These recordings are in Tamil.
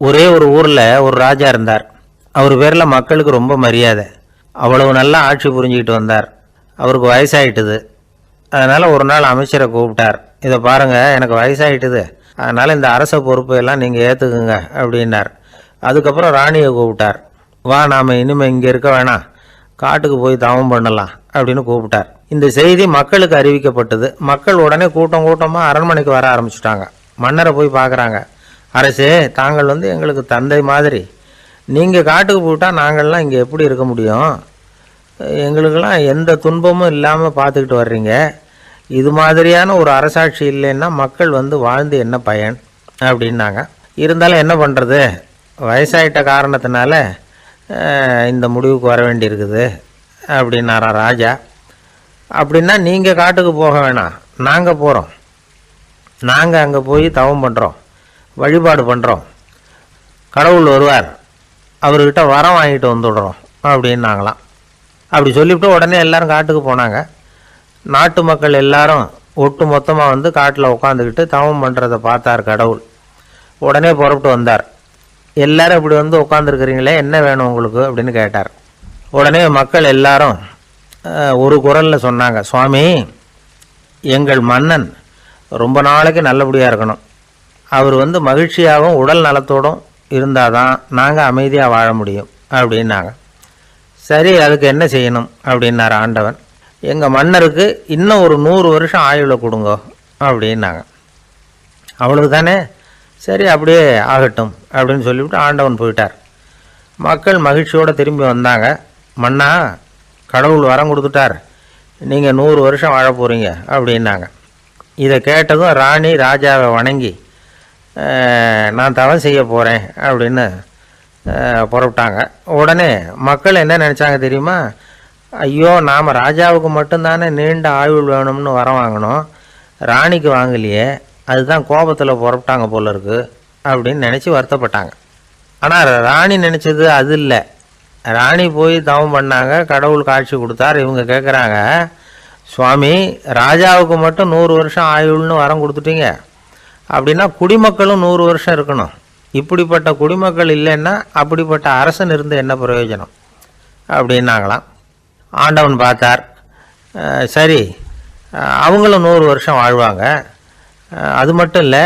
ஒரே ஒரு ஊரில் ஒரு ராஜா இருந்தார். அவர் பேரில் மக்களுக்கு ரொம்ப மரியாதை. அவ்வளவு நல்லா ஆட்சி புரிஞ்சுக்கிட்டு வந்தார். அவருக்கு வயசாயிட்டுது. அதனால் ஒரு நாள் அமைச்சரை கூப்பிட்டார். இதை பாருங்கள், எனக்கு வயசாயிட்டுது, அதனால் இந்த அரச பொறுப்பை எல்லாம் நீங்கள் ஏற்றுக்குங்க அப்படின்னார். அதுக்கப்புறம் ராணியை கூப்பிட்டார். வா, நாம் இனிமேல் இங்கே இருக்க வேணாம், காட்டுக்கு போய் தவம் பண்ணலாம் அப்படின்னு கூப்பிட்டார். இந்த செய்தி மக்களுக்கு அறிவிக்கப்பட்டது. மக்கள் உடனே கூட்டம் கூட்டமாக அரண்மனைக்கு வர ஆரம்பிச்சுட்டாங்க. மன்னரை போய் பார்க்குறாங்க. அரசே, தாங்கள் எங்களுக்கு தந்தை மாதிரி. நீங்கள் காட்டுக்கு போயிட்டால் நாங்கள்லாம் இங்கே எப்படி இருக்க முடியும்? எங்களுக்கெல்லாம் எந்த துன்பமும் இல்லாமல் பார்த்துக்கிட்டு வர்றீங்க. இது மாதிரியான ஒரு அரசாட்சி இல்லைன்னா மக்கள் வாழ்ந்து என்ன பயன் அப்படின்னாங்க. இருந்தாலும் என்ன பண்ணுறது, வயசாயிட்ட காரணத்தினால இந்த முடிவுக்கு வர வேண்டியிருக்குது அப்படின்னாரா ராஜா. அப்படின்னா நீங்கள் காட்டுக்கு போக வேணாம், நாங்கள் போகிறோம். நாங்கள் அங்கே போய் தவம் பண்ணுறோம், வழிபாடு பண்ணுறோம். கடவுள் வருவார், அவர்கிட்ட வரம் வாங்கிட்டு வந்துடுறோம் அப்படின்னாங்களாம். அப்படி சொல்லிவிட்டு உடனே எல்லோரும் காட்டுக்கு போனாங்க. நாட்டு மக்கள் எல்லாரும் ஒட்டு மொத்தமாக காட்டில் உட்காந்துக்கிட்டு தவம் பண்ணுறதை பார்த்தார் கடவுள். உடனே புறப்பட்டு வந்தார். எல்லோரும் இப்படி உட்காந்துருக்கிறீங்களே, என்ன வேணும் உங்களுக்கு அப்படின்னு கேட்டார். உடனே மக்கள் எல்லாரும் ஒரு குரலில் சொன்னாங்க, சுவாமி, எங்கள் மன்னன் ரொம்ப நாளைக்கு நல்லபடியாக இருக்கணும். அவர் மகிழ்ச்சியாகவும் உடல் நலத்தோடும் இருந்தால் தான் நாங்கள் அமைதியாக வாழ முடியும் அப்படின்னாங்க. சரி, அதுக்கு என்ன செய்யணும் அப்படின்னார் ஆண்டவன். எங்கள் மன்னருக்கு இன்னும் ஒரு 100 வருஷம் ஆயுளை கொடுங்க அப்படின்னாங்க. அவ்வளவு தானே, சரி அப்படியே ஆகட்டும் அப்படின்னு சொல்லிவிட்டு ஆண்டவன் போயிட்டார். மக்கள் மகிழ்ச்சியோடு திரும்பி வந்தாங்க. மன்னா, கடவுள் வரம் கொடுத்துட்டார், நீங்கள் 100 வருஷம் வாழ போகிறீங்க அப்படின்னாங்க. இதை கேட்டதும் ராணி ராஜாவை வணங்கி, நான் தவம் செய்ய போகிறேன் அப்படின்னு புறப்பட்டாங்க. உடனே மக்கள் என்ன நினச்சாங்க தெரியுமா? ஐயோ, நாம் ராஜாவுக்கு மட்டும்தானே நீண்ட ஆயுள் வேணும்னு வரம் வாங்கினோம், ராணிக்கு வாங்கலையே, அதுதான் கோபத்தில் புறப்பட்டாங்க போல இருக்கு அப்படின்னு நினச்சி வருத்தப்பட்டாங்க. ஆனால் ராணி நினச்சது அது இல்லை. ராணி போய் தவம் பண்ணாங்க, கடவுள் காட்சி கொடுத்தார். இவங்க கேட்குறாங்க, சுவாமி, ராஜாவுக்கு மட்டும் 100 வருஷம் ஆயுள்னு வரம் கொடுத்துட்டீங்க, அப்படின்னா குடிமக்களும் 100 வருஷம் இருக்கணும். இப்படிப்பட்ட குடிமக்கள் இல்லைன்னா அப்படிப்பட்ட அரசன் இருந்து என்ன பிரயோஜனம் அப்படின்னாங்களாம். ஆண்டவன் பார்த்தார். சரி, அவங்களும் 100 வருஷம் வாழ்வாங்க, அது மட்டும் இல்லை,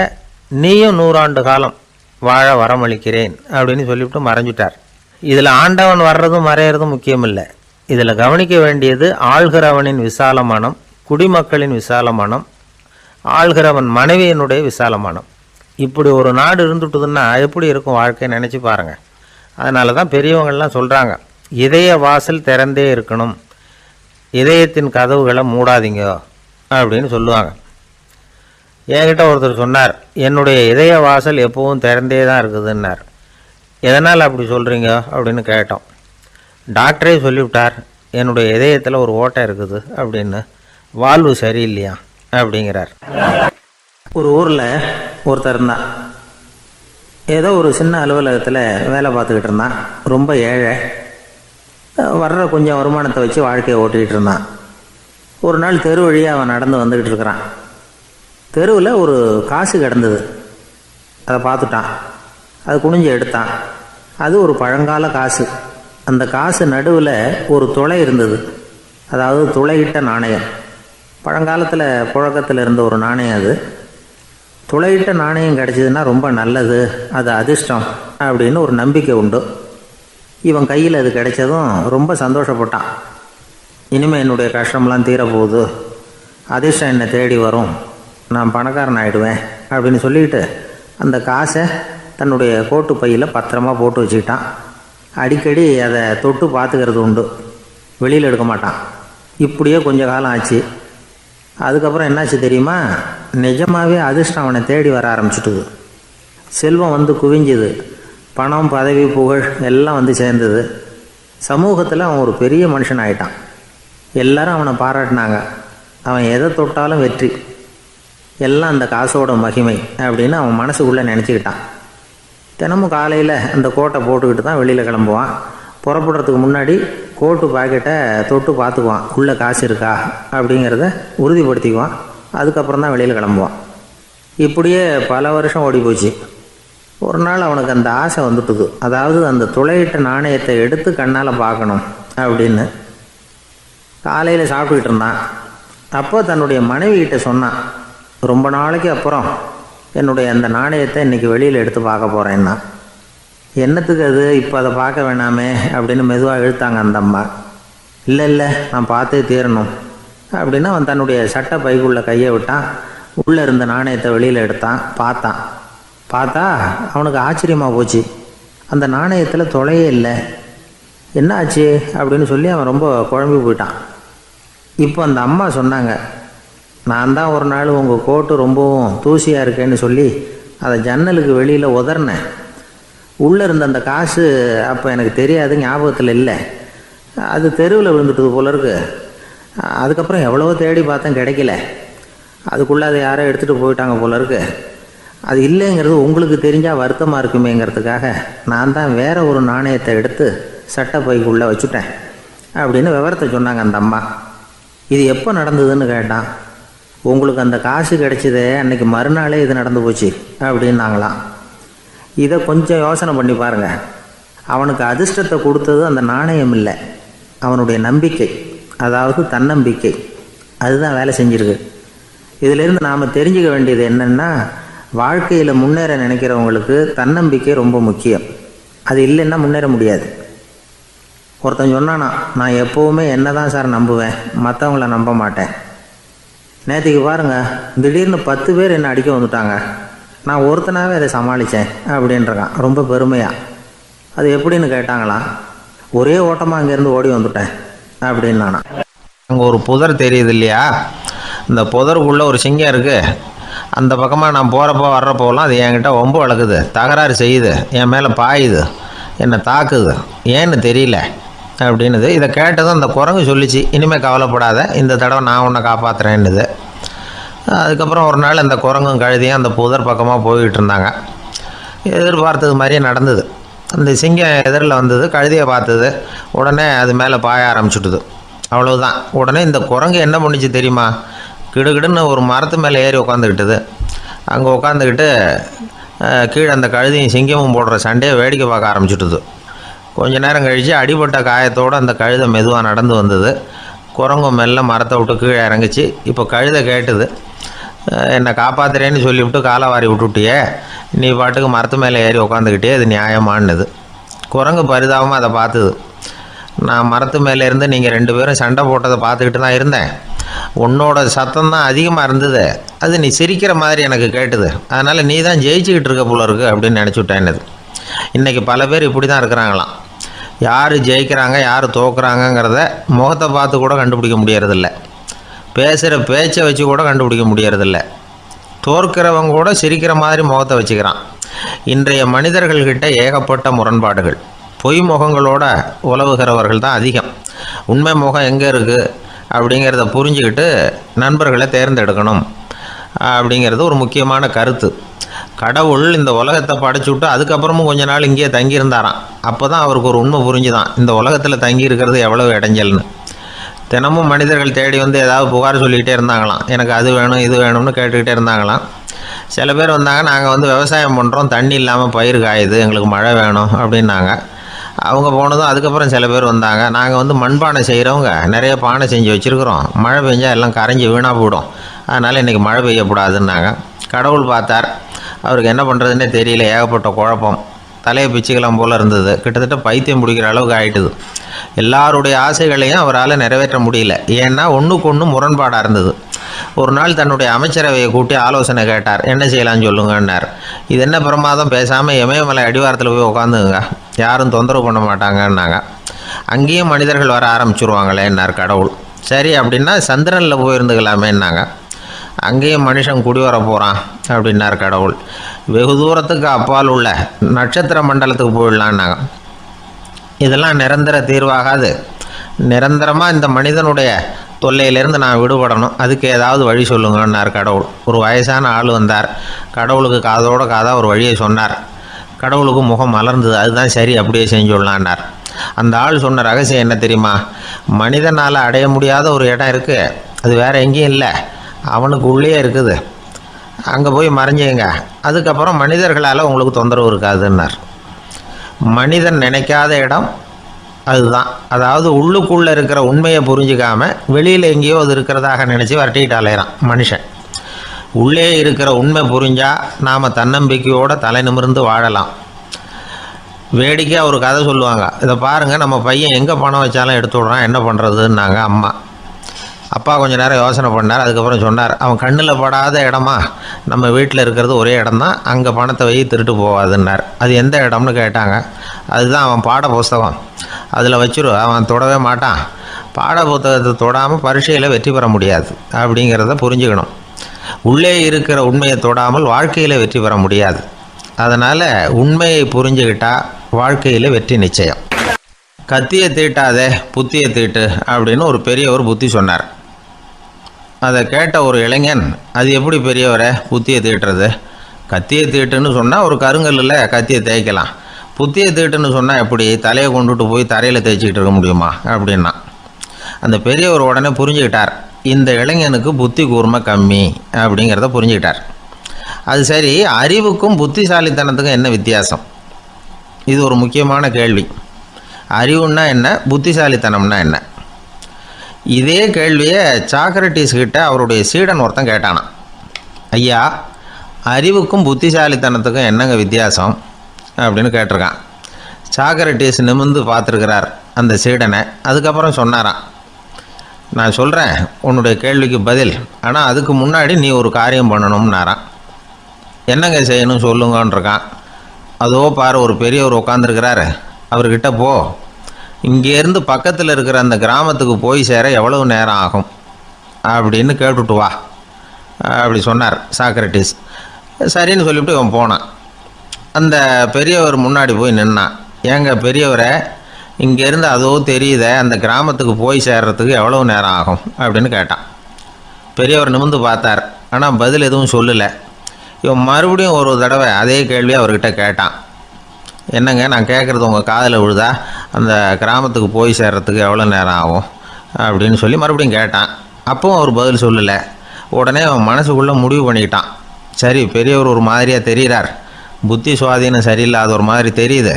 நீயும் 100 ஆண்டு காலம் வாழ வரமளிக்கிறேன் அப்படின்னு சொல்லிவிட்டு மறைஞ்சிட்டார். இதில் ஆண்டவன் வர்றதும் மறையிறதும் முக்கியம் இல்லை. இதில் கவனிக்க வேண்டியது ஆள்கிறவனின் விசால மனம், குடிமக்களின் விசால மனம், ஆள்கிறவன் மனைவியினுடைய விசால மனம். இப்படி ஒரு நாடு இருந்துட்டுதுன்னா எப்படி இருக்கும் வாழ்க்கை நினச்சி பாருங்கள். அதனால தான் பெரியவங்கள்லாம் சொல்கிறாங்க, இதய வாசல் திறந்தே இருக்கணும், இதயத்தின் கதவுகளை மூடாதீங்க அப்படின்னு சொல்லுவாங்க. என்கிட்ட ஒருத்தர் சொன்னார், என்னுடைய இதய வாசல் எப்பவும் திறந்தே தான் இருக்குதுன்னார். எதனால் அப்படி சொல்கிறீங்க அப்படின்னு கேட்டோம். டாக்டரே சொல்லிவிட்டார், என்னுடைய இதயத்தில் ஒரு ஓட்டை இருக்குது அப்படின்னு, வாழ்வு சரியில்லையா அப்படிங்கிறார். ஒரு ஊரில் ஒருத்தர் இருந்தான். ஏதோ ஒரு சின்ன அலுவலகத்தில் வேலை பார்த்துக்கிட்டு இருந்தான். ரொம்ப ஏழை. வர்ற கொஞ்சம் வருமானத்தை வச்சு வாழ்க்கையை ஓட்டிக்கிட்டு இருந்தான். ஒரு நாள் தெரு வழியாக அவன் நடந்து வந்துக்கிட்டு இருக்கிறான். தெருவில் ஒரு காசு கிடந்தது. அதை பார்த்துட்டான். அது குனிஞ்சு எடுத்தான். அது ஒரு பழங்கால காசு. அந்த காசு நடுவில் ஒரு துளை இருந்தது, அதாவது துளையிட்ட நாணயம். பழங்காலத்தில் புழக்கத்தில் இருந்த ஒரு நாணயம் அது. துளையிட்ட நாணயம் கிடச்சிதுன்னா ரொம்ப நல்லது, அது அதிர்ஷ்டம் அப்படின்னு ஒரு நம்பிக்கை உண்டு. இவன் கையில் அது கிடைச்சதும் ரொம்ப சந்தோஷப்பட்டான். இனிமேல் என்னுடைய கஷ்டம்லாம் தீரப்போகுது, அதிர்ஷ்டம் என்னை தேடி வரும், நான் பணக்காரன் ஆகிடுவேன் அப்படின்னு சொல்லிட்டு அந்த காசை தன்னுடைய கோட்டு பையில் பத்திரமா போட்டு வச்சுக்கிட்டான். அடிக்கடி அதை தொட்டு பார்த்துக்கிறது உண்டு, வெளியில் எடுக்க மாட்டான். இப்படியே கொஞ்ச காலம் ஆச்சு. அதுக்கப்புறம் என்னாச்சு தெரியுமா? நிஜமாகவே அதிர்ஷ்டம் அவனை தேடி வர ஆரம்பிச்சிட்டுது. செல்வம் குவிஞ்சுது. பணம், பதவி, புகழ் எல்லாம் சேர்ந்தது. சமூகத்தில் அவன் ஒரு பெரிய மனுஷன் ஆகிட்டான். எல்லாரும் அவனை பாராட்டினாங்க. அவன் எதை தொட்டாலும் வெற்றி, எல்லாம் அந்த காசோட மகிமை அப்படின்னு அவன் மனசுக்குள்ளே நினச்சிக்கிட்டான். தினமும் காலையில் அந்த கோட்டை போட்டுக்கிட்டு தான் வெளியில் கிளம்புவான். புறப்படுறதுக்கு முன்னாடி கோட்டு பாக்கெட்டை தொட்டு பார்த்துக்குவான், உள்ளே காசு இருக்கா அப்படிங்கிறத உறுதிப்படுத்திக்குவான். அதுக்கப்புறம் தான் வெளியில் கிளம்புவான். இப்படியே பல வருஷம் ஓடி போச்சு. ஒரு நாள் அவனுக்கு அந்த ஆசை வந்துட்டுது. அதாவது அந்த துளையிட்ட நாணயத்தை எடுத்து கண்ணால் பார்க்கணும் அப்படின்னு. காலையில் சாப்பிட்டுக்கிட்டு இருந்தான். அப்போ தன்னுடைய மனைவிகிட்ட சொன்னான், ரொம்ப நாளைக்கு அப்புறம் என்னுடைய அந்த நாணயத்தை இன்றைக்கி வெளியில் எடுத்து பார்க்க போகிறேன்னா. என்னத்துக்கு அது, இப்போ அதை பார்க்க வேணாமே அப்படின்னு மெதுவாக இழுத்தாங்க அந்த அம்மா. இல்லை நான் பார்த்தே தீரணும் அப்படின்னு அவன் தன்னுடைய சட்டை பைக்குள்ளே கையை விட்டான். உள்ளே இருந்த நாணயத்தை வெளியில் எடுத்தான். பார்த்தா அவனுக்கு ஆச்சரியமாக போச்சு. அந்த நாணயத்தில் தொலையே இல்லை. என்ன ஆச்சு அப்படின்னு சொல்லி அவன் ரொம்ப குழம்பி போயிட்டான். இப்போ அந்த அம்மா சொன்னாங்க, நான் தான் ஒரு நாள் உங்கள் கோட்டு ரொம்பவும் தூசியாக இருக்கேன்னு சொல்லி அதை ஜன்னலுக்கு வெளியில் உதறினேன். உள்ளே இருந்த அந்த காசு அப்போ எனக்கு தெரியாது, ஞாபகத்தில் இல்லை. அது தெருவில் விழுந்துட்டது போல இருக்கு. அதுக்கப்புறம் எவ்வளவோ தேடி பார்த்தேன், கிடைக்கல. அதுக்குள்ளே அதை யாரோ எடுத்துகிட்டு போயிட்டாங்க போல இருக்கு. அது இல்லைங்கிறது உங்களுக்கு தெரிஞ்சால் வருத்தமாக இருக்குமேங்கிறதுக்காக நான் தான் வேறு ஒரு நாணயத்தை எடுத்து சட்டை பைக்குள்ளே வச்சுட்டேன் அப்படின்னு விவரத்தை சொன்னாங்க அந்த அம்மா. இது எப்போ நடந்ததுன்னு கேட்டான். உங்களுக்கு அந்த காசு கிடைச்சதே அன்றைக்கி மறுநாளே இது நடந்து போச்சு அப்படின்னாங்களாம். இதை கொஞ்சம் யோசனை பண்ணி பாருங்கள். அவனுக்கு அதிர்ஷ்டத்தை கொடுத்தது அந்த நாணயம் இல்லை, அவனுடைய நம்பிக்கை, அதாவது தன்னம்பிக்கை. அதுதான் வேலை செஞ்சுருக்கு. இதிலிருந்து நாம் தெரிஞ்சுக்க வேண்டியது என்னென்னா, வாழ்க்கையில் முன்னேற நினைக்கிறவங்களுக்கு தன்னம்பிக்கை ரொம்ப முக்கியம். அது இல்லைன்னா முன்னேற முடியாது. ஒருத்தன் சொன்னானா, நான் எப்போவுமே என்ன தான் சார் நம்புவேன், மற்றவங்கள நம்ப மாட்டேன். நேற்றுக்கு பாருங்கள், திடீர்னு 10 பேர் என்னை அடிக்க வந்துட்டாங்க, நான் ஒருத்தனாகவே அதை சமாளித்தேன் அப்படின்றான் ரொம்ப பெருமையாக. அது எப்படின்னு கேட்டாங்களாம். ஒரே ஓட்டமாக அங்கேருந்து ஓடி வந்துட்டேன் அப்படின்னு நானா. அங்கே ஒரு புதர் தெரியுது இல்லையா, இந்த புதருக்குள்ளே ஒரு சிங்கம் இருக்குது. அந்த பக்கமாக நான் போகிறப்போ வர்றப்போலாம் அது என்கிட்ட வம்பு வளர்க்குது, தகராறு செய்யுது, என் மேலே பாயுது, என்னை தாக்குது, ஏன்னு தெரியல அப்படின்னுது. இதை கேட்டதும் அந்த குரங்கு சொல்லிச்சு, இனிமேல் கவலைப்படாத, இந்த தடவை நான் உன்னை காப்பாற்றுறேன்னுது. அதுக்கப்புறம் ஒரு நாள் அந்த குரங்கும் கழுதியும் அந்த புதர் பக்கமாக போய்கிட்டு இருந்தாங்க. எதிர்பார்த்தது மாதிரியே நடந்தது. அந்த சிங்கம் எதிரில் வந்தது, கழுதியை பார்த்தது, உடனே அது மேலே பாய ஆரம்பிச்சுட்டுது. அவ்வளவுதான். உடனே இந்த குரங்கு என்ன பண்ணிச்சு தெரியுமா, கிடுகிடுன்னு ஒரு மரத்து மேலே ஏறி உட்காந்துக்கிட்டது. அங்கே உட்காந்துக்கிட்டு கீழே அந்த கழுதியும் சிங்கமும் போடுற சண்டையை வேடிக்கை பார்க்க ஆரம்பிச்சுட்டுது. கொஞ்ச நேரம் கழித்து அடிபட்ட காயத்தோடு அந்த கழுதை மெதுவாக நடந்து வந்தது. குரங்கும் மெல்ல மரத்தை விட்டு கீழே இறங்குச்சு. இப்போ கழுதை கேட்டுது, என்னை காப்பாற்றுறேன்னு சொல்லிவிட்டு காலை வாரி விட்டுட்டியே, நீ பாட்டுக்கு மரத்து மேலே ஏறி உட்காந்துக்கிட்டே, அது நியாயமானது. குரங்கு பரிதாபமாக அதை பார்த்துது. நான் மரத்து மேலே இருந்து நீங்கள் 2 பேரும் சண்டை போட்டதை பார்த்துக்கிட்டு தான் இருந்தேன். உன்னோட சத்தம் தான் அதிகமாக இருந்தது, அது நீ சிரிக்கிற மாதிரி எனக்கு கேட்டுது, அதனால் நீ தான் ஜெயிச்சுக்கிட்டு இருக்க போல இருக்கு அப்படின்னு நினச்சிவிட்டேன்னுது. இன்றைக்கி பல பேர் இப்படி தான் இருக்கிறாங்களாம். யார் ஜெயிக்கிறாங்க யார் தோக்குறாங்கங்கிறத முகத்தை பார்த்து கூட கண்டுபிடிக்க முடியறதில்ல, பேசுகிற பேச்சை வச்சு கூட கண்டுபிடிக்க முடியறதில்ல. தோற்கிறவங்க கூட சிரிக்கிற மாதிரி முகத்தை வச்சுக்கிறான். இன்றைய மனிதர்கள்கிட்ட ஏகப்பட்ட முரண்பாடுகள். பொய் முகங்களோட உலவுகிறவர்கள் தான் அதிகம். உண்மை முகம் எங்கே இருக்குது அப்படிங்கிறத புரிஞ்சுக்கிட்டு நண்பர்களை தேர்ந்தெடுக்கணும் அப்படிங்கிறது ஒரு முக்கியமான கருத்து. கடவுள் இந்த உலகத்தை படைச்சு விட்டு அதுக்கப்புறமும் கொஞ்ச நாள் இங்கேயே தங்கியிருந்தாராம். அப்போ தான் அவருக்கு ஒரு உண்மை புரிஞ்சுதான், இந்த உலகத்தில் தங்கி இருக்கிறது எவ்வளவு இடைஞ்சல்னு. தினமும் மனிதர்கள் தேடி வந்து ஏதாவது புகார் சொல்லிக்கிட்டே இருந்தாங்களாம், எனக்கு அது வேணும் இது வேணும்னு கேட்டுக்கிட்டே இருந்தாங்களாம். சில பேர் வந்தாங்க, நாங்கள் வந்து விவசாயம் பண்ணுறோம், தண்ணி இல்லாமல் பயிர் காயுது, எங்களுக்கு மழை வேணும் அப்படின்னாங்க. அவங்க போனதும் அதுக்கப்புறம் சில பேர் வந்தாங்க, நாங்கள் வந்து மண்பானை செய்கிறவங்க, நிறைய பானை செஞ்சு வச்சுருக்குறோம், மழை பெஞ்சால் எல்லாம் கரைஞ்சி வீணாக போயிடும், அதனால் இன்றைக்கி மழை பெய்யக்கூடாதுன்னாங்க. கடவுள் பார்த்தார், அவருக்கு என்ன பண்ணுறதுன்னே தெரியல, ஏகப்பட்ட குழப்பம், தலையை பிச்சுக்கலாம் போல் இருந்தது, கிட்டத்தட்ட பைத்தியம் பிடிக்கிற அளவுக்கு ஆகிட்டுது. எல்லாருடைய ஆசைகளையும் அவரால் நிறைவேற்ற முடியல, ஏன்னா ஒன்றுக்கு ஒன்று முரண்பாடாக இருந்தது. ஒரு நாள் தன்னுடைய அமைச்சரவையை கூட்டி ஆலோசனை கேட்டார், என்ன செய்யலான்னு சொல்லுங்கன்னார். இது என்ன பிரமாதம், பேசாமல் இமயமலை அடிவாரத்தில் போய் உட்காந்துங்க, யாரும் தொந்தரவு பண்ண மாட்டாங்கன்னாங்க. அங்கேயும் மனிதர்கள் வர ஆரம்பிச்சுருவாங்களேன்னார் கடவுள். சரி அப்படின்னா சந்திரனில் போயிருந்துக்கலாமேன்னாங்க. அங்கேயும் மனுஷன் குடி வர போகிறான் அப்படின்னார் கடவுள். வெகு தூரத்துக்கு அப்பால் உள்ள நட்சத்திர மண்டலத்துக்கு போயிடலான்னாங்க. இதெல்லாம் நிரந்தர தீர்வாகாது, நிரந்தரமாக இந்த மனிதனுடைய தொல்லையிலேருந்து நான் விடுபடணும், அதுக்கு ஏதாவது வழி சொல்லுங்கன்னார் கடவுள். ஒரு வயசான ஆள் வந்தார், கடவுளுக்கு காதோட காதாக ஒரு வழியை சொன்னார். கடவுளுக்கு முகம் மலர்ந்தது, அதுதான் சரி, அப்படியே செஞ்சுடலான்னார். அந்த ஆள் சொன்ன ரகசியம் என்ன தெரியுமா, மனிதனால் அடைய முடியாத ஒரு இடம் இருக்குது, அது வேறு எங்கேயும் இல்லை, அவனுக்கு உள்ளே இருக்குது. அங்கே போய் மறைஞ்சிங்க, அதுக்கப்புறம் மனிதர்களால் உங்களுக்கு தொந்தரவு இருக்காதுன்னார். மனிதன் நினைக்காத இடம் அதுதான். அதாவது உள்ளுக்குள்ளே இருக்கிற உண்மையை புரிஞ்சிக்காம வெளியில் எங்கேயோ அது இருக்கிறதாக நினச்சி வரட்டிக்கிட்டு அலையிறான் மனுஷன். உள்ளே இருக்கிற உண்மை புரிஞ்சால் நாம் தன்னம்பிக்கையோடு தலை நிமிர்ந்து வாழலாம். வேடிக்கையாக ஒரு கதை சொல்லுவாங்க. இதை பாருங்கள், நம்ம பையன் எங்கே பணம் வச்சாலும் எடுத்து விட்றான், என்ன பண்ணுறதுன்னாங்க அம்மா. அப்பா கொஞ்சம் நேரம் யோசனை பண்ணார். அதுக்கப்புறம் சொன்னார், அவன் கண்ணில் படாத இடமா நம்ம வீட்டில் இருக்கிறது ஒரே இடம்தான், அங்கே பணத்தை வை திருட்டு போகாதுன்னார். அது எந்த இடம்னு கேட்டாங்க. அதுதான் அவன் பாட புஸ்தகம், அதில் வச்சிரு, அவன் தொடவே மாட்டான். பாட புத்தகத்தை தொடாமல் பரீட்சையில் வெற்றி பெற முடியாது அப்படிங்கிறத புரிஞ்சுக்கணும். உள்ளே இருக்கிற உண்மையை தொடாமல் வாழ்க்கையில் வெற்றி பெற முடியாது. அதனால் உண்மையை புரிஞ்சுக்கிட்டால் வாழ்க்கையில் வெற்றி நிச்சயம். கத்தியை தீட்டாதே புத்தியை தீட்டு அப்படின்னு ஒரு பெரியவர் புத்தி சொன்னார். அதை கேட்ட ஒரு இளைஞன், அது எப்படி பெரியவரை புத்தியை தீட்டுறது? கத்தியை தீட்டுன்னு சொன்னால் ஒரு கருங்கல்லில் கத்தியை தேய்க்கலாம், புத்தியை தீட்டுன்னு சொன்னால் எப்படி தலையை கொண்டுட்டு போய் தரையில் தேய்ச்சிக்கிட்டு இருக்க முடியுமா அப்படின்னா. அந்த பெரியவர் உடனே புரிஞ்சுக்கிட்டார், இந்த இளைஞனுக்கு புத்தி கூர்மை கம்மி அப்படிங்கிறத புரிஞ்சுக்கிட்டார். அது சரி, அறிவுக்கும் புத்திசாலித்தனத்துக்கும் என்ன வித்தியாசம்? இது ஒரு முக்கியமான கேள்வி. அறிவுன்னா என்ன, புத்திசாலித்தனம்னா என்ன? இதே கேள்வியை சாக்ரட்டிஸ் கிட்ட அவருடைய சீடன் ஒருத்தன் கேட்டானான். ஐயா, அறிவுக்கும் புத்திசாலித்தனத்துக்கும் என்னங்க வித்தியாசம் அப்படின்னு கேட்டிருக்கான். சாக்ரட்டிஸ் நிமிர்ந்து பார்த்துருக்கிறார் அந்த சீடனை. அதுக்கப்புறம் சொன்னாரான், நான் சொல்கிறேன் உன்னுடைய கேள்விக்கு பதில், ஆனால் அதுக்கு முன்னாடி நீ ஒரு காரியம் பண்ணணும்னாரான். என்னங்க செய்யணும் சொல்லுங்கன்றிருக்கான். அதோ பாரு, ஒரு பெரியவர் உட்காந்துருக்கிறாரு, அவர்கிட்ட போ, இங்கேருந்து பக்கத்தில் இருக்கிற அந்த கிராமத்துக்கு போய் சேர எவ்வளவு நேரம் ஆகும் அப்படின்னு கேட்டுட்டு வா அப்படி சொன்னார் சாக்ரட்டிஸ். சரின்னு சொல்லிவிட்டு இவன் போனான். அந்த பெரியவர் முன்னாடி போய் நின்னான். ஏங்க பெரியவரை, இங்கேருந்து அதோ தெரியுத அந்த கிராமத்துக்கு போய் சேர்றதுக்கு எவ்வளவு நேரம் ஆகும் அப்படின்னு கேட்டான். பெரியவர் நிமிர்ந்து பார்த்தார், ஆனால் பதில் எதுவும் சொல்லலை. இவன் மறுபடியும் ஒரு தடவை அதே கேள்வியை அவர்கிட்ட கேட்டான். என்னங்க, நான் கேட்குறது உங்கள் காதில் விழுதா, அந்த கிராமத்துக்கு போய் சேர்றதுக்கு எவ்வளோ நேரம் ஆகும் அப்படின்னு சொல்லி மறுபடியும் கேட்டான். அப்பவும் அவர் பதில் சொல்லலை. உடனே அவன் மனசுக்குள்ளே முடிவு பண்ணிக்கிட்டான், சரி பெரியவர் ஒரு மாதிரியாக தெரிகிறார், புத்தி சுவாதீனம் சரியில்லாத ஒரு மாதிரி தெரியுது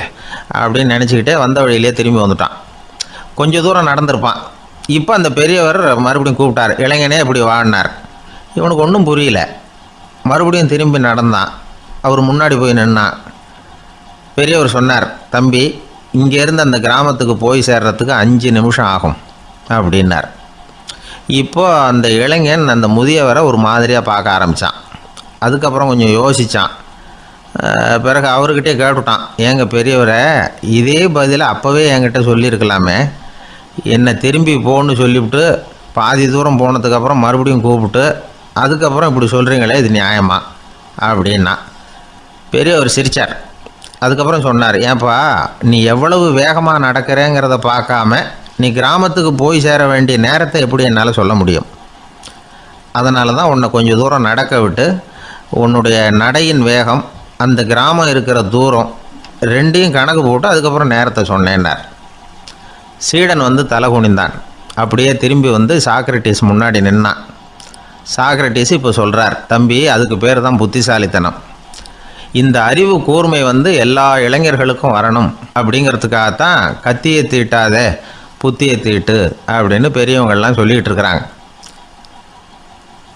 அப்படின்னு நினச்சிக்கிட்டே வந்த வழியிலே திரும்பி வந்துட்டான். கொஞ்சம் தூரம் நடந்திருப்பான். இப்போ அந்த பெரியவர் மறுபடியும் கூப்பிட்டார், இளைஞனே இப்படி வாடினார். இவனுக்கு ஒன்றும் புரியல. மறுபடியும் திரும்பி நடந்தான். அவர் முன்னாடி போய் நின்னான். பெரியவர் சொன்னார், தம்பி, இங்கேருந்து அந்த கிராமத்துக்கு போய் சேர்றதுக்கு 5 நிமிஷம் ஆகும் அப்படின்னார். இப்போது அந்த இளைஞன் அந்த முதியவரை ஒரு மாதிரியாக பார்க்க ஆரம்பித்தான். அதுக்கப்புறம் கொஞ்சம் யோசித்தான். பிறகு அவர்கிட்டே கேட்டுட்டான், ஏங்க பெரியவரை, இதே பதிலை அப்போவே என்கிட்ட சொல்லியிருக்கலாமே, என்னை திரும்பி போன்னு சொல்லிவிட்டு பாதி தூரம் போனதுக்கப்புறம் மறுபடியும் கூப்பிட்டு அதுக்கப்புறம் இப்படி சொல்கிறீங்களே, இது நியாயமா அப்படின்னா. பெரியவர் சிரித்தார். அதுக்கப்புறம் சொன்னார், ஏன்பா, நீ எவ்வளவு வேகமாக நடக்கிறேங்கிறத பார்க்காம நீ கிராமத்துக்கு போய் சேர வேண்டிய நேரத்தை எப்படி என்னால் சொல்ல முடியும்? அதனால தான் உன்னை கொஞ்சம் தூரம் நடக்க விட்டு உன்னுடைய நடையின் வேகம், அந்த கிராமம் இருக்கிற தூரம் ரெண்டையும் கணக்கு போட்டு அதுக்கப்புறம் நேரத்தை சொன்னேன்னார். சீடன் வந்து தலை குனிந்தான். அப்படியே திரும்பி வந்து சாக்ரட்டிஸ் முன்னாடி நின்னான். சாக்ரட்டிஸ் இப்போ சொல்கிறார், தம்பி, அதுக்கு பேர் தான் புத்திசாலித்தனம். இந்த அறிவு கூர்மை வந்து எல்லா இளைஞர்களுக்கும் வரணும் அப்படிங்கிறதுக்காகத்தான் கத்தியை தீட்டாத புத்தியை தீட்டு அப்படின்னு பெரியவங்கள்லாம் சொல்லிகிட்டு இருக்கிறாங்க.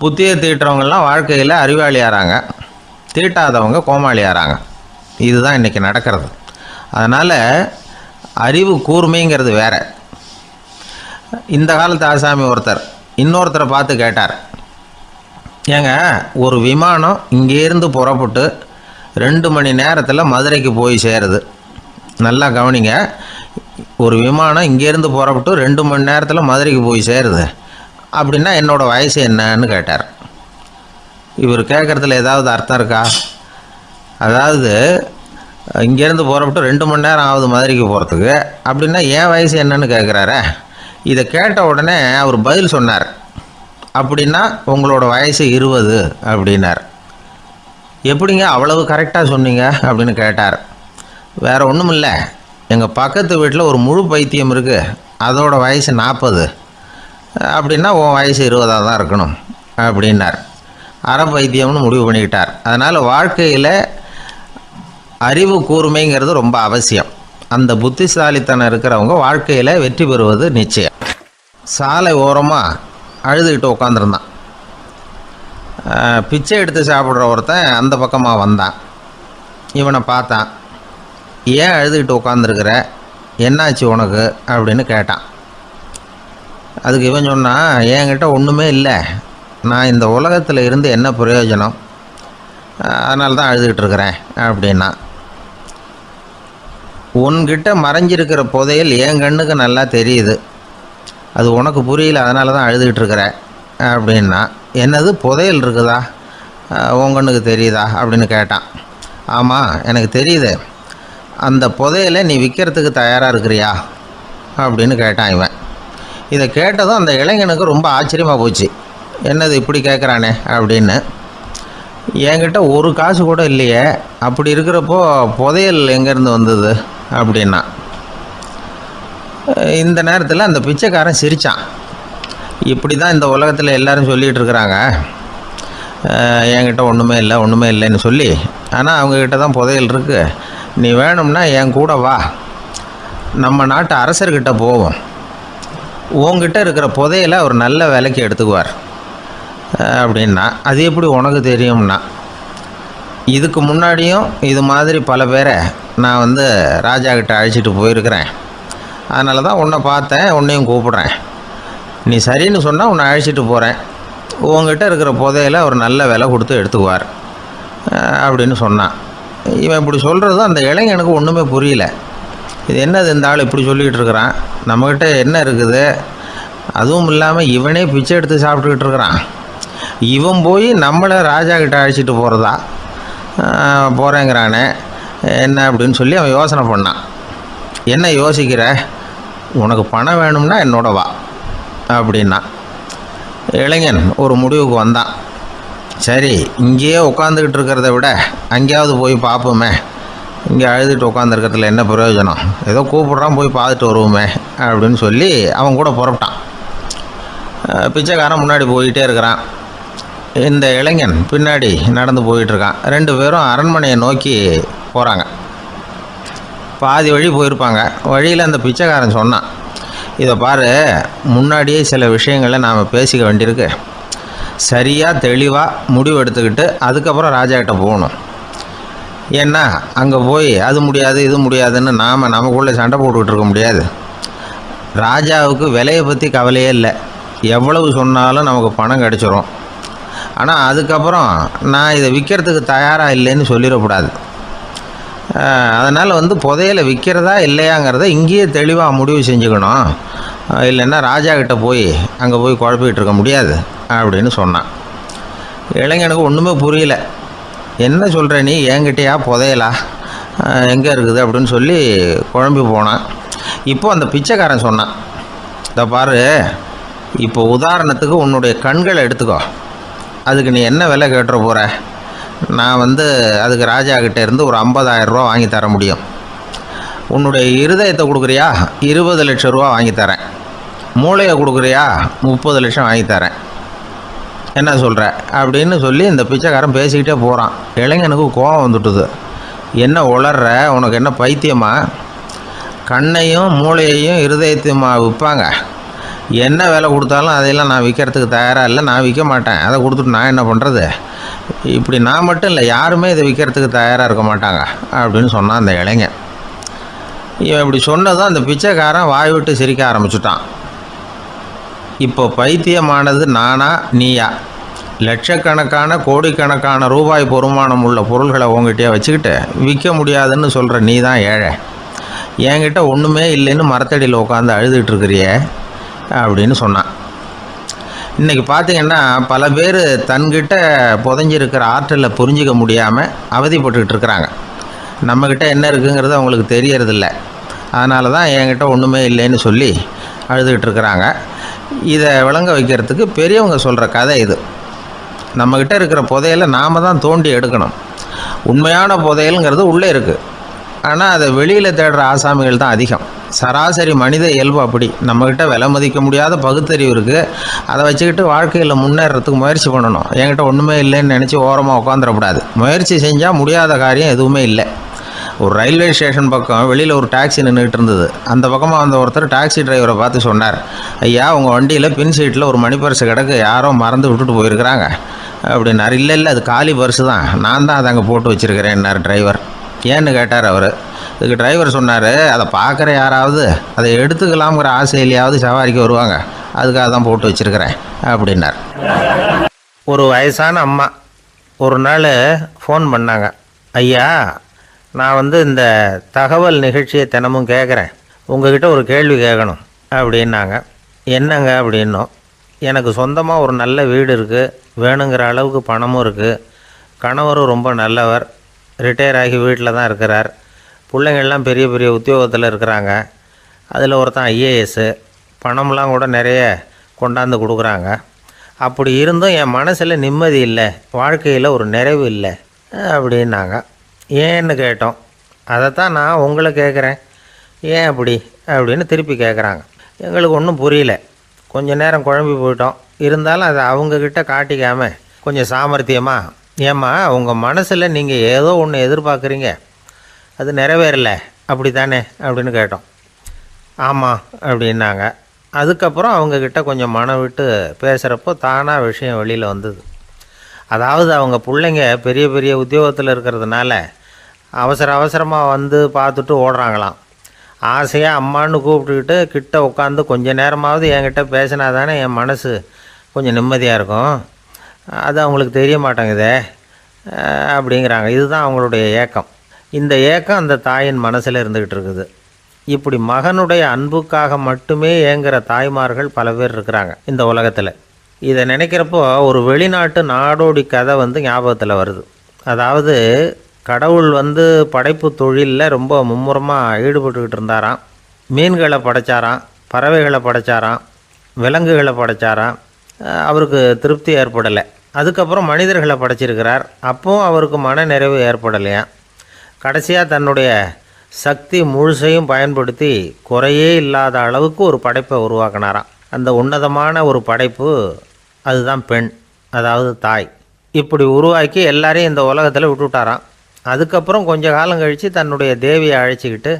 புத்தியை தீட்டுறவங்கெல்லாம் வாழ்க்கையில் அறிவாளியாகிறாங்க, தீட்டாதவங்க கோமாளியாகிறாங்க. இதுதான் இன்றைக்கி நடக்கிறது. அதனால் அறிவு கூர்மைங்கிறது வேற. இந்த காலத்து ஆசாமி ஒருத்தர் இன்னொருத்தரை பார்த்து கேட்டார், ஏங்க, ஒரு விமானம் இங்கேருந்து புறப்பட்டு 2 மணி நேரத்தில் மதுரைக்கு போய் சேருது. நல்லா கவனிங்க, ஒரு விமானம் இங்கேருந்து புறப்பட்டு 2 மணி நேரத்தில் மதுரைக்கு போய் சேருது அப்படின்னா என்னோடய வயசு என்னன்னு கேட்டார். இவர் கேட்குறதுல ஏதாவது அர்த்தம் இருக்கா? அதாவது இங்கேருந்து புறப்பட்டு 2 மணி நேரம் ஆகுது மதுரைக்கு போகிறதுக்கு, அப்படின்னா என் வயசு என்னன்னு கேட்குறாரு. இதை கேட்ட உடனே அவர் பதில் சொன்னார், அப்படின்னா உங்களோட வயசு 20 அப்படின்னார். எப்படிங்க அவ்வளவு கரெக்டாக சொன்னீங்க அப்படின்னு கேட்டார். வேறு ஒன்றும் இல்லை, எங்கள் பக்கத்து வீட்டில் ஒரு முழு பைத்தியம் இருக்குது, அதோட வயசு 40, அப்படின்னா உன் வயசு 20 தான் இருக்கணும் அப்படின்னார். அறவைத்தியம்னு முடிவு பண்ணிக்கிட்டார். அதனால் வாழ்க்கையில் அறிவு கூர்மைங்கிறது ரொம்ப அவசியம். அந்த புத்திசாலித்தனம் இருக்கிறவங்க வாழ்க்கையில் வெற்றி பெறுவது நிச்சயம். சாலை ஓரமாக அழுதுகிட்டு உட்காந்துருந்தான். பிச்சை எடுத்து சாப்பிட்ற ஒருத்தன் அந்த பக்கமாக வந்தான். இவனை பார்த்தான். ஏன் அழுதுகிட்டு உட்காந்துருக்கிற, என்னாச்சு உனக்கு அப்படின்னு கேட்டான். அதுக்கு இவன் சொன்னான், என்கிட்ட ஒன்றுமே இல்லை, நான் இந்த உலகத்தில் இருந்து என்ன பிரயோஜனம், அதனால தான் அழுதுகிட்டு இருக்கிறேன் அப்படின்னா. உன்கிட்ட மறைஞ்சிருக்கிற புதையல் என் கண்ணுக்கு நல்லா தெரியுது, அது உனக்கு புரியல, அதனால தான் அழுதுகிட்டு இருக்கிற அப்படின்னா. என்னது புதையல் இருக்குதா, உன் கண்ணுக்கு தெரியுதா அப்படின்னு கேட்டான். ஆமாம், எனக்கு தெரியுது. அந்த புதையலை நீ விற்கிறதுக்கு தயாராக இருக்கிறியா அப்படின்னு கேட்டான் இவன். இதை கேட்டதும் அந்த இளைஞனுக்கு ரொம்ப ஆச்சரியமாக போச்சு. என்னது இப்படி கேட்குறானே அப்படின்னு. என்கிட்ட ஒரு காசு கூட இல்லையே, அப்படி இருக்கிறப்போ புதையல் எங்கேருந்து வந்தது அப்படின்னா. இந்த நேரத்தில் அந்த பிச்சைக்காரன் சிரித்தான். இப்படி தான் இந்த உலகத்தில் எல்லோரும் சொல்லிகிட்டு இருக்கிறாங்க, என்கிட்ட ஒன்றுமே இல்லை ஒன்றுமே இல்லைன்னு சொல்லி. ஆனால் அவங்கக்கிட்ட தான் புதையல் இருக்குது. நீ வேணும்னா என் கூட வா, நம்ம நாட்டு அரசர்கிட்ட போவோம், உங்ககிட்ட இருக்கிற புதையலை அவர் நல்ல விலைக்கு எடுத்துக்குவார் அப்படின்னா. அது எப்படி உனக்கு தெரியும்னா, இதுக்கு முன்னாடியும் இது மாதிரி பல பேரை நான் ராஜா கிட்ட அழைச்சிட்டு போயிருக்கிறேன், அதனால தான் உன்னை பார்த்தேன், உன்னையும் கூப்பிட்றேன். நீ சரின்னு சொன்னால் உன்னை அழைச்சிட்டு போகிறேன், உங்ககிட்ட இருக்கிற புதையலை அவர் நல்ல விலை கொடுத்து எடுத்துக்குவார் அப்படின்னு சொன்னான். இவன் இப்படி சொல்கிறதும் அந்த இளைஞனுக்கு ஒன்றுமே புரியல. இது என்னது இந்த ஆள் இப்படி சொல்லிக்கிட்டு இருக்கிறான், நம்மக்கிட்ட என்ன இருக்குது, அதுவும் இல்லாமல் இவனே பிச்சை எடுத்து சாப்பிட்டுக்கிட்டு இருக்கிறான், இவன் போய் நம்மளை ராஜா கிட்ட அழைச்சிட்டு போகிறதா போகிறேங்கிறானே என்ன அப்படின்னு சொல்லி அவன் யோசனை பண்ணான். என்ன யோசிக்கிற, உனக்கு பணம் வேணும்னா என்னோட வா அப்படின்னா. இளைஞன் ஒரு முடிவுக்கு வந்தான். சரி, இங்கேயே உட்காந்துக்கிட்டு இருக்கிறத விட அங்கேயாவது போய் பார்ப்போமே, இங்கே அழுதுட்டு உட்காந்துருக்கிறதுல என்ன பிரயோஜனம், ஏதோ கூப்பிட்றான் போய் பார்த்துட்டு வருவோமே அப்படின்னு சொல்லி அவன் கூட புறப்பட்டான். பிச்சைக்காரன் முன்னாடி போயிட்டே இருக்கிறான், இந்த இளைஞன் பின்னாடி நடந்து போயிட்டுருக்கான். ரெண்டு பேரும் அரண்மனையை நோக்கி போகிறாங்க. பாதி வழி போயிருப்பாங்க. வழியில் அந்த பிச்சைக்காரன் சொன்னான், இதை பாரு, முன்னாடியே சில விஷயங்களை நாம் பேசிக்க வேண்டியிருக்கு, சரியாக தெளிவாக முடிவு எடுத்துக்கிட்டு அதுக்கப்புறம் ராஜாக்கிட்ட போகணும். ஏன்னா அங்கே போய் அது முடியாது இது முடியாதுன்னு நாம் நமக்குள்ளே சண்டை போட்டுக்கிட்டு இருக்க முடியாது. ராஜாவுக்கு விலையை பற்றி கவலையே இல்லை, எவ்வளவு சொன்னாலும் நமக்கு பணம் கிடச்சிரும். ஆனால் அதுக்கப்புறம் நான் இதை விற்கிறதுக்கு தயாராக இல்லைன்னு சொல்லிடக்கூடாது. அதனால் புதையலை விற்கிறதா இல்லையாங்கிறத இங்கேயே தெளிவாக முடிவு செஞ்சுக்கணும், இல்லைன்னா ராஜா கிட்ட போய் அங்கே போய் குழப்பிக்கிட்டு இருக்க முடியாது அப்படின்னு சொன்னான். இளைஞனுக்கு ஒன்றுமே புரியல. என்ன சொல்கிற நீ, என்கிட்டயா புதையலா, எங்கே இருக்குது அப்படின்னு சொல்லி குழம்பி போனான். இப்போது அந்த பிச்சைக்காரன் சொன்னான், இதை பாரு, இப்போ உதாரணத்துக்கு உன்னுடைய கண்களை எடுத்துக்கோ, அதுக்கு நீ என்ன விலை கேட்டுற போகிற, நான் அதுக்கு ராஜா கிட்டே இருந்து ஒரு 50,000 ரூபா வாங்கி தர முடியும். உன்னுடைய இருதயத்தை கொடுக்குறியா, 20 லட்சம் ரூபா வாங்கி தரேன். மூளையை கொடுக்குறியா, 30 லட்சம் வாங்கி தரேன். என்ன சொல்கிற அப்படின்னு சொல்லி இந்த பிச்சைக்காரன் பேசிக்கிட்டே போகிறான். இளைஞனுக்கு கோபம் வந்துட்டுது. என்ன உளர்ற, உனக்கு என்ன பைத்தியமா, கண்ணையும் மூளையையும் இருதயத்தையுமா விற்பாங்க, என்ன விலை கொடுத்தாலும் அதையெல்லாம் நான் விற்கிறதுக்கு தயாராக இல்லை, நான் விற்க மாட்டேன், அதை கொடுத்துட்டு நான் என்ன பண்ணுறது, இப்படி நான் மட்டும் இல்லை யாருமே இதை விற்கிறதுக்கு தயாராக இருக்க மாட்டாங்க அப்படின்னு சொன்னான் அந்த இளைஞன். இவன் இப்படி சொன்னதும் அந்த பிச்சைக்காரன் வாய் விட்டு சிரிக்க ஆரம்பிச்சுட்டான். இப்போ பைத்தியமானது நானா நீயா, லட்சக்கணக்கான கோடிக்கணக்கான ரூபாய் பொறுமானம் உள்ள பொருள்களை உங்ககிட்டயே வச்சுக்கிட்டு விற்க முடியாதுன்னு சொல்கிற நீ தான் ஏழை, என்கிட்ட ஒன்றுமே இல்லைன்னு மரத்தடியில் உட்காந்து அழுதுகிட்டு இருக்கிறியே அப்படின்னு சொன்னான். இன்றைக்கி பார்த்திங்கன்னா பல பேர் தன்கிட்ட புதைஞ்சிருக்கிற ஆற்றலை புரிஞ்சிக்க முடியாமல் அவதிப்பட்டுக்கிட்டு இருக்கிறாங்க. நம்மக்கிட்ட என்ன இருக்குங்கிறது அவங்களுக்கு தெரியறதில்ல, அதனால தான் என்கிட்ட ஒன்றுமே இல்லைன்னு சொல்லி அழுதுகிட்டு இருக்கிறாங்க. இதை விளங்க வைக்கிறதுக்கு பெரியவங்க சொல்கிற கதை இது. நம்மக்கிட்ட இருக்கிற புதையலை நாம் தான் தோண்டி எடுக்கணும். உண்மையான புதையலுங்கிறது உள்ளே இருக்குது, ஆனால் அதை வெளியில் தேடுற ஆசாமிகள் தான் அதிகம். சராசரி மனித இயல்பு அப்படி. நம்மக்கிட்ட விலை மதிக்க முடியாத பகுத்தறிவு இருக்குது. அதை வச்சுக்கிட்டு வாழ்க்கையில் முன்னேறதுக்கு முயற்சி பண்ணணும். என்கிட்ட ஒன்றுமே இல்லைன்னு நினச்சி ஓரமாக உட்காந்துடக்கூடாது. முயற்சி செஞ்சால் முடியாத காரியம் எதுவுமே இல்லை. ஒரு ரயில்வே ஸ்டேஷன் பக்கம் வெளியில் ஒரு டாக்ஸி நின்றுக்கிட்டு இருந்தது. அந்த பக்கமாக வந்த ஒருத்தர் டாக்ஸி டிரைவரை பார்த்து சொன்னார், ஐயா, உங்கள் வண்டியில் பின் சீட்டில் ஒரு மணி பர்ஸு கிடக்கு, யாரோ மறந்து விட்டுட்டு போயிருக்கிறாங்க அப்படின்னார். இல்லை இல்லை, அது காலி பர்ஸு தான், நான் தான் அதை அங்கே போட்டு வச்சுருக்கிறேன்னார் டிரைவர். ஏன்னு கேட்டார் அவர். இதுக்கு டிரைவர் சொன்னார், அதை பார்க்குற யாராவது அதை எடுத்துக்கலாம்ங்கிற ஆசையிலையாவது சவாரிக்கு வருவாங்க, அதுக்காக தான் போட்டு வச்சுருக்கிறேன் அப்படின்னார். ஒரு வயசான அம்மா ஒரு நாள் ஃபோன் பண்ணாங்க. ஐயா, நான் இந்த தகவல் நிகழ்ச்சியை தினமும் கேட்குறேன், உங்ககிட்ட ஒரு கேள்வி கேட்கணும் அப்படின்னாங்க. என்னங்க அப்படின்னோம். எனக்கு சொந்தமாக ஒரு நல்ல வீடு இருக்குது, வேணுங்கிற அளவுக்கு பணமும் இருக்குது, கணவரும் ரொம்ப நல்லவர், ரிட்டையர் ஆகி வீட்டில் தான் இருக்கிறார், பிள்ளைங்கள்லாம் பெரிய பெரிய உத்தியோகத்தில் இருக்கிறாங்க, அதில் ஒருத்தன் ஐஏஎஸ்ஸு, பணம்லாம் கூட நிறைய கொண்டாந்து கொடுக்குறாங்க. அப்படி இருந்தும் என் மனசில் நிம்மதி இல்லை, வாழ்க்கையில் ஒரு நிறைவு இல்லை அப்படின்னாங்க. ஏன்னு கேட்டோம். அதைத்தான் நான் உங்களை கேட்குறேன், ஏன் அப்படி அப்படின்னு திருப்பி கேட்குறாங்க. எங்களுக்கு ஒன்றும் புரியல. கொஞ்சம் நேரம் குழம்பி போயிட்டோம். இருந்தாலும் அதை அவங்கக்கிட்ட காட்டிக்காமல் கொஞ்சம் சாமர்த்தியமாக, ஏம்மா உங்கள் மனசில் நீங்கள் ஏதோ ஒன்று எதிர்பார்க்குறீங்க, அது நிறைவேறலை அப்படி தானே அப்படின்னு கேட்டோம். ஆமாம் அப்படின்னாங்க. அதுக்கப்புறம் அவங்கக்கிட்ட கொஞ்சம் மனம் விட்டு பேசுகிறப்போ தானாக விஷயம் வெளியில் வந்தது. அதாவது அவங்க பிள்ளைங்க பெரிய பெரிய உத்தியோகத்தில் இருக்கிறதுனால அவசரமாக பார்த்துட்டு ஓடுறாங்களாம். ஆசையாக அம்மான்னு கூப்பிட்டுக்கிட்டு கிட்ட உட்காந்து கொஞ்சம் நேரமாவது என்கிட்ட பேசினா தானே என் மனசு கொஞ்சம் நிம்மதியாக இருக்கும். அது அவங்களுக்கு தெரிய மாட்டேங்குதே அப்படிங்கிறாங்க. இதுதான் அவங்களுடைய ஏக்கம். இந்த ஏக்கம் அந்த தாயின் மனசில் இருந்துக்கிட்டு இருக்குது. இப்படி மகனுடைய அன்புக்காக மட்டுமே ஏங்குகிற தாய்மார்கள் பல பேர் இருக்கிறாங்க இந்த உலகத்தில். இதை நினைக்கிறப்போ ஒரு வெளிநாட்டு நாடோடி கதை ஞாபகத்தில் வருது. அதாவது கடவுள் படைப்பு தொழிலில் ரொம்ப மும்முரமாக ஈடுபட்டுக்கிட்டு இருந்தாராம். மீன்களை படைச்சாராம், பறவைகளை படைச்சாராம், விலங்குகளை படைச்சாராம். அவருக்கு திருப்தி ஏற்படலை. அதுக்கப்புறம் மனிதர்களை படைச்சிருக்கிறார். அப்போவும் அவருக்கு மன நிறைவு ஏற்படலையாம். கடைசியாக தன்னுடைய சக்தி முழுசையும் பயன்படுத்தி குறையே இல்லாத அளவுக்கு ஒரு படைப்பை உருவாக்கினாராம். அந்த உன்னதமான ஒரு படைப்பு அதுதான் பெண், அதாவது தாய். இப்படி உருவாக்கி எல்லாரையும் இந்த உலகத்தில் விட்டுவிட்டாராம். அதுக்கப்புறம் கொஞ்ச காலம் கழித்து தன்னுடைய தேவியை அழைச்சிக்கிட்டு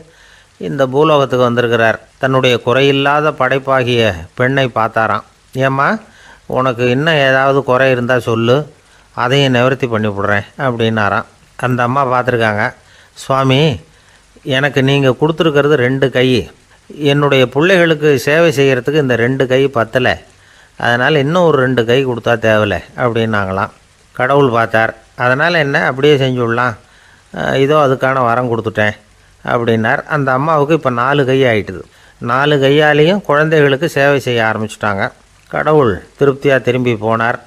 இந்த பூலோகத்துக்கு வந்திருக்கிறார். தன்னுடைய குறையில்லாத படைப்பாகிய பெண்ணை பார்த்தாராம். ஏம்மா, உனக்கு இன்னும் ஏதாவது குறை இருந்தால் சொல்லு, அதையும் நிவர்த்தி பண்ணிவிடுறேன் அப்படின்னாராம். அந்த அம்மா பார்த்துருக்காங்க. சுவாமி, எனக்கு நீங்கள் கொடுத்துருக்கிறது 2 கை, என்னுடைய பிள்ளைகளுக்கு சேவை செய்கிறதுக்கு இந்த 2 கை பத்தலை, அதனால் இன்னும் ஒரு 2 கை கொடுத்தா தேவலை அப்படின்னாங்களாம். கடவுள் பார்த்தார். அதனால் என்ன, அப்படியே செஞ்சு விடலாம், இதோ அதுக்கான வரம் கொடுத்துட்டேன் அப்படின்னார். அந்த அம்மாவுக்கு இப்போ 4 கை ஆகிட்டுது. 4 கையாலேயும் குழந்தைகளுக்கு சேவை செய்ய ஆரம்பிச்சிட்டாங்க. கடவுள் திருப்தியாக திரும்பி போனார்.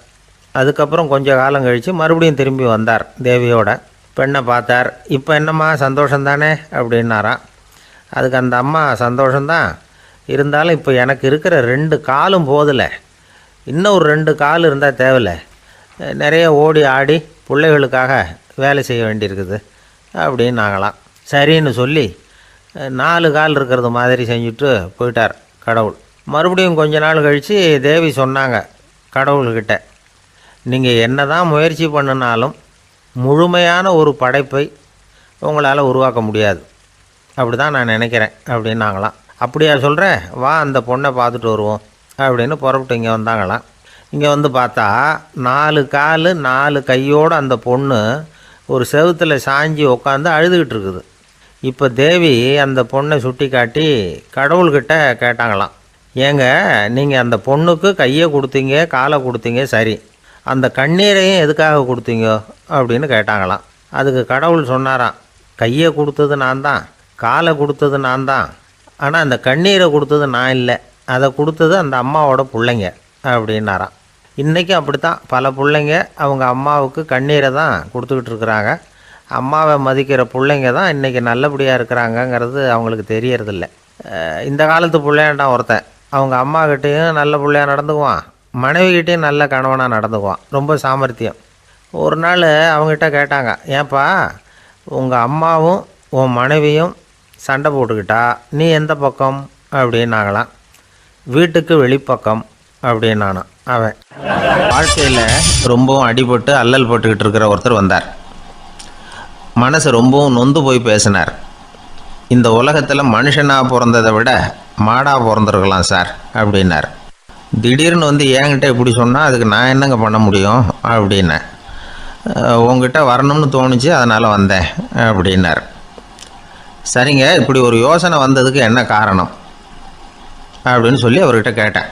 அதுக்கப்புறம் கொஞ்சம் காலம் கழித்து மறுபடியும் திரும்பி வந்தார் தேவியோட. பெண்ணை பார்த்தார். இப்போ என்னம்மா சந்தோஷந்தானே அப்படின்னாராம். அதுக்கு அந்த அம்மா, சந்தோஷந்தான், இருந்தாலும் இப்போ எனக்கு இருக்கிற 2 காலும் போதில்லை, இன்னும் ஒரு 2 கால் இருந்தால் தேவையில்லை, நிறைய ஓடி ஆடி பிள்ளைகளுக்காக வேலை செய்ய வேண்டியிருக்குது அப்படின்னாங்களாம். சரின்னு சொல்லி 4 கால் இருக்கிறது மாதிரி செஞ்சுட்டு போயிட்டார் கடவுள். மறுபடியும் கொஞ்ச நாள் கழித்து தேவி சொன்னாங்க கடவுள்கிட்ட, நீங்கள் என்ன தான் முயற்சி பண்ணினாலும் முழுமையான ஒரு படைப்பை உங்களால் உருவாக்க முடியாது, அப்படி தான் நான் நினைக்கிறேன் அப்படின்னாங்களாம். அப்படியா சொல்கிறேன், வா அந்த பொண்ணை பார்த்துட்டு வருவோம் அப்படின்னு புறப்பட்டு இங்கே வந்தாங்களாம். இங்கே பார்த்தா 4 கால் 4 கையோடு அந்த பொண்ணு ஒரு செவுத்தில் சாஞ்சி உட்காந்து அழுதுகிட்டு இருக்குது. இப்போ தேவி அந்த பொண்ணை சுட்டி காட்டி கடவுள்கிட்ட கேட்டாங்களாம், ஏங்க நீங்கள் அந்த பொண்ணுக்கு கையை கொடுத்தீங்க, காலை கொடுத்தீங்க, சரி, அந்த கண்ணீரையும் எதுக்காக கொடுத்தீங்க அப்படின்னு கேட்டாங்களாம். அதுக்கு கடவுள் சொன்னாராம், கையை கொடுத்தது நான் தான், காலை கொடுத்தது நான் தான், ஆனால் அந்த கண்ணீரை கொடுத்தது நான் இல்லை, அதை கொடுத்தது அந்த அம்மாவோட பிள்ளைங்க அப்படின்னாராம். இன்றைக்கும் அப்படித்தான் பல பிள்ளைங்க அவங்க அம்மாவுக்கு கண்ணீரை தான் கொடுத்துக்கிட்டு இருக்கிறாங்க. அம்மாவை மதிக்கிற பிள்ளைங்க தான் இன்றைக்கி நல்லபடியாக இருக்கிறாங்கங்கிறது அவங்களுக்கு தெரியறதில்ல. இந்த காலத்து பிள்ளையாண்டான் ஒருத்தன், அவங்க அம்மாக்கிட்டேயும் நல்ல பிள்ளையாக நடந்துக்குவான், மனைவிக்கிட்டேயும் நல்ல கணவனாக நடந்துக்குவான், ரொம்ப சாமர்த்தியம். ஒரு நாள் அவங்ககிட்ட கேட்டாங்க, ஏன்பா உங்கள் அம்மாவும் உன் மனைவியும் சண்டை போட்டுக்கிட்டா நீ எந்த பக்கம் அப்படின்னாங்களாம். வீட்டுக்கு வெளிப்பக்கம் அப்படின்னானான் அவன். வாழ்க்கையில் ரொம்பவும் அடிபட்டு அல்லல் போட்டுக்கிட்டு இருக்கிற ஒருத்தர் வந்தார். மனசு ரொம்பவும் நொந்து போய் பேசினார். இந்த உலகத்தில் மனுஷனாக பிறந்ததை விட மாடாக பிறந்திருக்கலாம் சார் அப்படின்னார். திடீர்னு வந்து என்கிட்ட இப்படி சொன்னால் அதுக்கு நான் என்னங்க பண்ண முடியும் அப்படின்னேன். உங்ககிட்ட வரணும்னு தோணுச்சு, அதனால் வந்தேன் அப்படின்னார். சரிங்க, இப்படி ஒரு யோசனை வந்ததுக்கு என்ன காரணம் அப்படின்னு சொல்லி அவர்கிட்ட கேட்டேன்.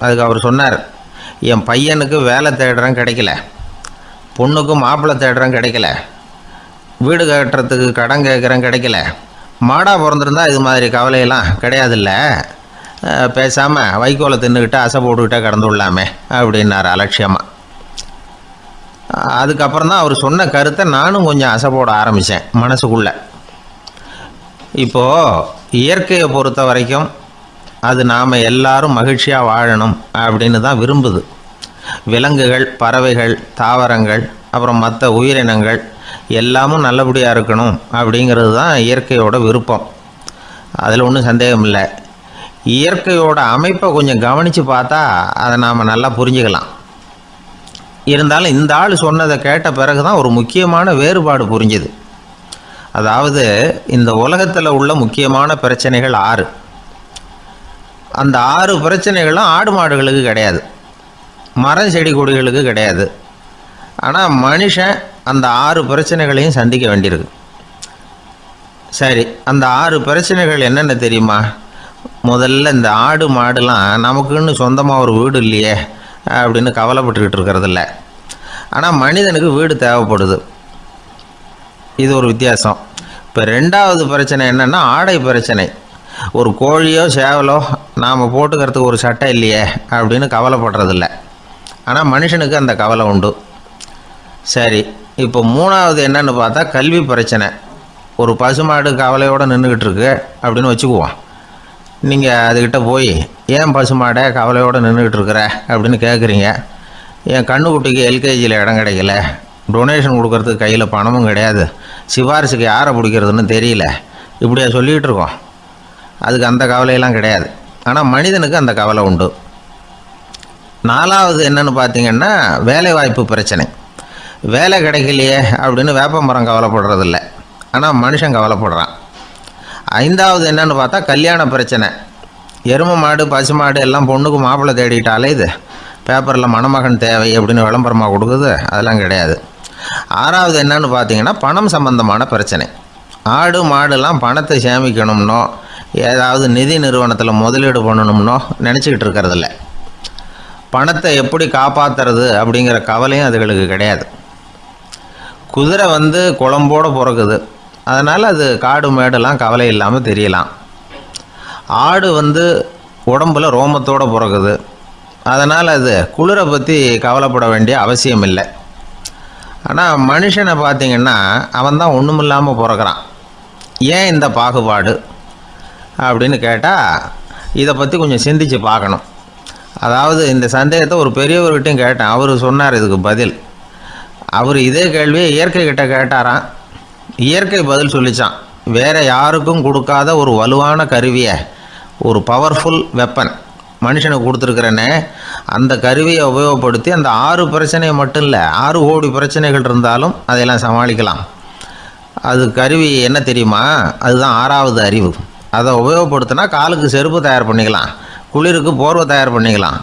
அதுக்கு அவர் சொன்னார், என் பையனுக்கு வேலை தேடுறேன் கிடைக்கல, பொண்ணுக்கு மாப்பிள்ளை தேடுறேன் கிடைக்கல, வீடு கட்டுறதுக்கு கடன் கேட்குறேன் கிடைக்கல, மாடாக பிறந்திருந்தா இது மாதிரி கவலையெல்லாம் கிடையாதுல்ல, பேசாமல் வைக்கோலை தின்னுக்கிட்டு அசை போட்டுக்கிட்டே கடந்து விடலாமே அப்படின்னார் அலட்சியமாக. அதுக்கப்புறம் தான் அவர் சொன்ன கருத்தை நானும் கொஞ்சம் அசை போட ஆரம்பித்தேன் மனசுக்குள்ளே. இப்போது இயற்கையை பொறுத்த வரைக்கும் அது நாம் எல்லாரும் மகிழ்ச்சியாக வாழணும் அப்படின்னு தான் விரும்புது. விலங்குகள், பறவைகள், தாவரங்கள், அப்புறம் மற்ற உயிரினங்கள் எல்லாமும் நல்லபடியாக இருக்கணும் அப்படிங்கிறது தான் இயற்கையோட விருப்பம். அதில் ஒன்றும் சந்தேகம் இல்லை. இயற்கையோட அமைப்பை கொஞ்சம் கவனித்து பார்த்தா அதை நாம் நல்லா புரிஞ்சுக்கலாம். இருந்தாலும் இந்த ஆள் சொன்னதை கேட்ட பிறகு தான் ஒரு முக்கியமான வேறுபாடு புரிஞ்சுது. அதாவது இந்த உலகத்தில் உள்ள முக்கியமான பிரச்சனைகள் 6. அந்த 6 பிரச்சனைகளும் ஆடு மாடுகளுக்கு கிடையாது, மரம் செடி கொடிகளுக்கு கிடையாது. ஆனால் மனுஷன் அந்த 6 பிரச்சனைகளையும் சந்திக்க வேண்டியிருக்கு. சரி, அந்த 6 பிரச்சனைகள் என்னென்ன தெரியுமா? முதல்ல இந்த ஆடு மாடுலாம் நமக்குன்னு சொந்தமாக ஒரு வீடு இல்லையே அப்படின்னு கவலைப்பட்டுக்கிட்டு இருக்கிறதில்ல. ஆனால் மனிதனுக்கு வீடு தேவைப்படுது. இது ஒரு வித்தியாசம். இப்போ 2வது பிரச்சனை என்னென்னா ஆடை பிரச்சனை. ஒரு கோழியோ சேவலோ நாம் போட்டுக்கிறதுக்கு ஒரு சட்டை இல்லையே அப்படின்னு கவலைப்படுறதில்ல. ஆனால் மனுஷனுக்கு அந்த கவலை உண்டு. சரி, இப்போ 3வது என்னன்னு பார்த்தா கல்வி பிரச்சனை. ஒரு பசுமாடு கவலையோடு நின்றுக்கிட்டு இருக்கு அப்படின்னு வச்சுக்குவோம். நீங்கள் அதுக்கிட்ட போய் ஏன் பசுமாடை கவலையோடு நின்றுக்கிட்டு இருக்கிற அப்படின்னு கேட்குறீங்க. என் கண்ணுக்குட்டிக்கு எல்கேஜியில் இடம் கிடைக்கல, டொனேஷன் கொடுக்கறதுக்கு கையில் பணமும் கிடையாது, சிபாரிசுக்கு யாரை பிடிக்கிறதுன்னு தெரியல, இப்படியா சொல்லிகிட்டு இருக்கோம். அதுக்கு அந்த கவலையெல்லாம் கிடையாது. ஆனால் மனிதனுக்கு அந்த கவலை உண்டு. 4வது என்னன்னு பார்த்தீங்கன்னா வேலைவாய்ப்பு பிரச்சனை. வேலை கிடைக்கலையே அப்படின்னு வேப்ப மரம் கவலைப்படுறதில்ல, ஆனால் மனுஷன் கவலைப்படுறான். 5வது என்னன்னு பார்த்தா கல்யாண பிரச்சனை. எருமை மாடு பசு மாடு எல்லாம் பொண்ணுக்கு மாப்பிள்ளை தேடிட்டாலே இது பேப்பரில் மணமகன் தேவை அப்படின்னு விளம்பரமாக கொடுக்குது, அதெல்லாம் கிடையாது. 6வது என்னன்னு பார்த்தீங்கன்னா பணம் சம்பந்தமான பிரச்சனை. ஆடு மாடுலாம் பணத்தை சேமிக்கணும்னோ ஏதாவது நிதி நிறுவனத்தில் முதலீடு பண்ணணும்னோ நினச்சிக்கிட்டு இருக்கிறதில்ல. பணத்தை எப்படி காப்பாற்றுறது அப்படிங்கிற கவலையும் அதுகளுக்கு கிடையாது. குதிரை வந்து குழம்போடு பிறக்குது, அதனால் அது காடு மேடெல்லாம் கவலை இல்லாமல் தெரியலாம். ஆடு வந்து உடம்பில் ரோமத்தோடு பிறக்குது, அதனால் அது குளிரை பற்றி கவலைப்பட வேண்டிய அவசியம் இல்லை. ஆனால் மனுஷனை பார்த்திங்கன்னா அவன் தான் ஒன்றுமில்லாமல் பிறக்கிறான். ஏன் இந்த பாகுபாடு அப்படின்னு கேட்டால் இதை பற்றி கொஞ்சம் சிந்தித்து பார்க்கணும். அதாவது இந்த சந்தேகத்தை ஒரு பெரியவர்கிட்டையும் கேட்டேன். அவர் சொன்னார் இதுக்கு பதில். அவர் இதே கேள்வியை இயற்கை கிட்ட கேட்டாராம். இயற்கை பதில் சொல்லிச்சான். வேறு யாருக்கும் கொடுக்காத ஒரு வலுவான கருவியை, ஒரு பவர்ஃபுல் வெப்பன் மனுஷனுக்கு கொடுத்துருக்குறேன்னு, அந்த கருவியை உபயோகப்படுத்தி அந்த 6 பிரச்சனையை மட்டும் இல்லை 6 கோடி பிரச்சனைகள் இருந்தாலும் அதையெல்லாம் சமாளிக்கலாம். அது கருவி என்ன தெரியுமா? அதுதான் 6வது அறிவு. அதை உபயோகப்படுத்தினா காலுக்கு செருப்பு தயார் பண்ணிக்கலாம், குளிருக்கு போர்வை தயார் பண்ணிக்கலாம்,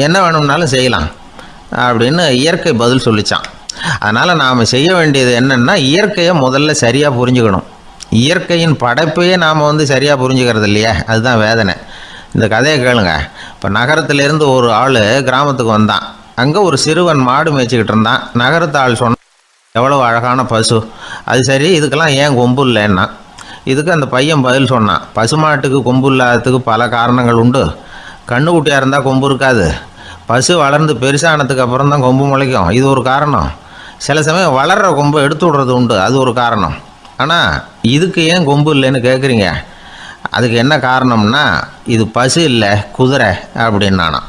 என்ன வேணும்னாலும் செய்யலாம் அப்படின்னு இயற்கை பதில் சொல்லிச்சான். அதனால் நாம் செய்ய வேண்டியது என்னென்னா இயற்கையை முதல்ல சரியாக புரிஞ்சுக்கணும். இயற்கையின் படைப்பையே நாம் வந்து சரியாக புரிஞ்சுக்கிறது இல்லையா, அதுதான் வேதனை. இந்த கதையை கேளுங்க. இப்போ நகரத்துலேருந்து ஒரு ஆள் கிராமத்துக்கு வந்தான். அங்கே ஒரு சிறுவன் மாடு மேய்ச்சிக்கிட்டு இருந்தான். நகரத்து ஆள் சொன்னான், எவ்வளோ அழகான பசு, அது சரி இதுக்கெல்லாம் ஏன் கொம்பு இல்லைன்னா. இதுக்கு அந்த பையன் பதில் சொன்னான், பசுமாட்டுக்கு கொம்பு இல்லாததுக்கு பல காரணங்கள் உண்டு. கண்ணுக்குட்டியாக இருந்தால் கொம்பு இருக்காது, பசு வளர்ந்து பெருசானதுக்கு அப்புறம் தான் கொம்பு முளைக்கும், இது ஒரு காரணம். சில சமயம் வளர்கிற கொம்பை எடுத்து விடுறது உண்டு, அது ஒரு காரணம். ஆனால் இதுக்கு ஏன் கொம்பு இல்லைன்னு கேட்குறீங்க, அதுக்கு என்ன காரணம்னா இது பசு இல்லை குதிரை அப்படின்னானா.